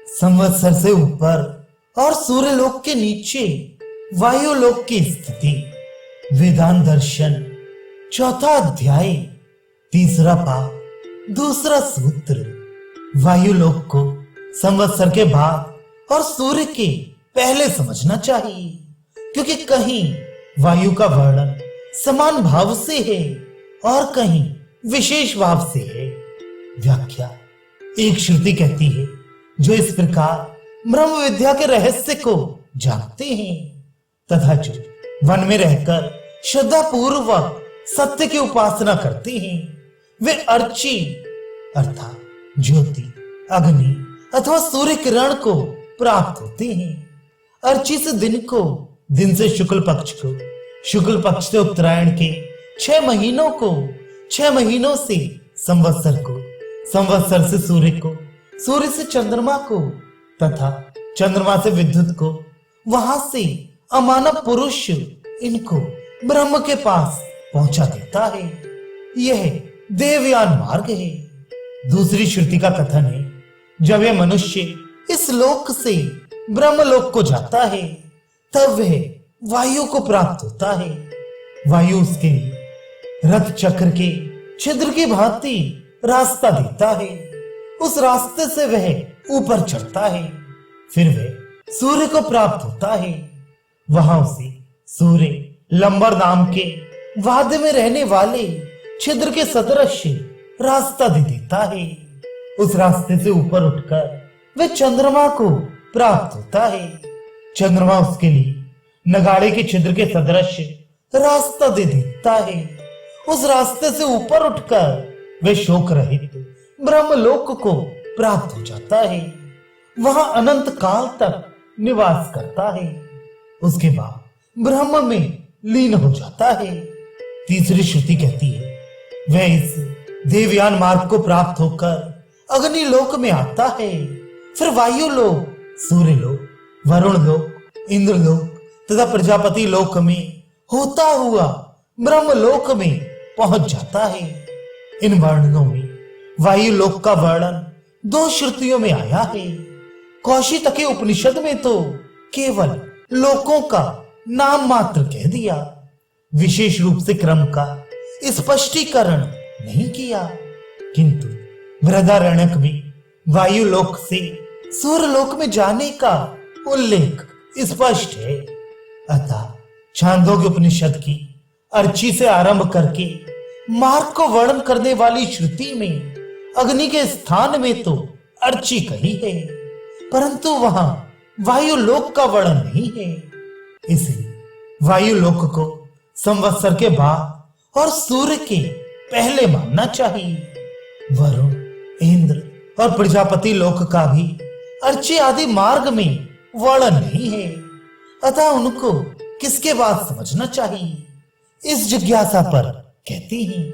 संवत्सर से ऊपर और सूर्यलोक के नीचे वायुलोक की स्थिति। वेदांत दर्शन चौथा अध्याय तीसरा पाठ दूसरा सूत्र। वायुलोक को संवत्सर के बाद और सूर्य के पहले समझना चाहिए, क्योंकि कहीं वायु का वर्णन समान भाव से है और कहीं विशेष भाव से है। व्याख्या। एक श्रुति कहती है, जो इस प्रकार ब्रह्म विद्या के रहस्य को जानते हैं तथा जो वन में रहकर श्रद्धा पूर्वक सत्य की उपासना करते हैं, वे अर्ची अर्थात ज्योति, अग्नि अथवा सूर्य किरण को प्राप्त होते हैं। अर्ची से दिन को, दिन से शुक्ल पक्ष को, शुक्ल पक्ष से उत्तरायण के 6 महीनों को, 6 महीनों से संवत्सर को, संवत्सर से सूर्य को, सूर्य से चंद्रमा को तथा चंद्रमा से विद्युत को, वहां से अमानव पुरुष इनको ब्रह्म के पास पहुंचा देता है। यह देवयान मार्ग है। दूसरी श्रुति का कथन है, जब यह मनुष्य इस लोक से ब्रह्मलोक को जाता है तब वह वायु को प्राप्त होता है। वायु उसके लिए रथ चक्र के छिद्र की भांति रास्ता देता है। उस रास्ते से वह ऊपर चढ़ता है, फिर वह सूर्य को प्राप्त होता है। वहां उसे सूर्य लंबर नाम के वाद्य में रहने वाले छिद्र के सदृश रास्ता दे देता है। उस रास्ते से ऊपर उठकर वह चंद्रमा को प्राप्त होता है। चंद्रमा उसके लिए नगाड़े के छिद्र के सदृश रास्ता दे देता है। उस रास्ते से ऊपर उठकर वह शोक रहित ब्रह्मलोक को प्राप्त हो जाता है। वहां अनंत काल तक निवास करता है। उसके बाद ब्रह्म में लीन हो जाता है। तीसरी श्रुति कहती है, वह इस देवयान मार्ग को प्राप्त होकर अग्नि लोक में आता है, फिर वायु लोक, सूर्य लोक, वरुण लोक, इंद्र लोक तथा प्रजापति लोक में होता हुआ ब्रह्म लोक में पहुंच जाता है। इन वर्णनों में वायु लोक का वर्णन 2 श्रुतियों में आया है। कौशितकी उपनिषद में तो केवल लोकों का नाम मात्र कह दिया, विशेष रूप से क्रम का स्पष्टीकरण नहीं किया। किंतु बृहदारण्यक में वायु लोक से सूर्य लोक में जाने का उल्लेख स्पष्ट है। अतः छांदोग्य उपनिषद की अर्ची से आरंभ करके मार्ग को वर्णन करने वाली श्रुति में अग्नि के स्थान में तो अर्ची कही है, परंतु वहां वायु लोक का वर्णन नहीं है। इसलिए वायु लोक को संवत्सर के बाद और सूर्य के पहले मानना चाहिए। वरुण, इंद्र और प्रजापति लोक का भी अर्ची आदि मार्ग में वर्णन नहीं है, अतः उनको किसके बाद समझना चाहिए, इस जिज्ञासा पर कहती हैं।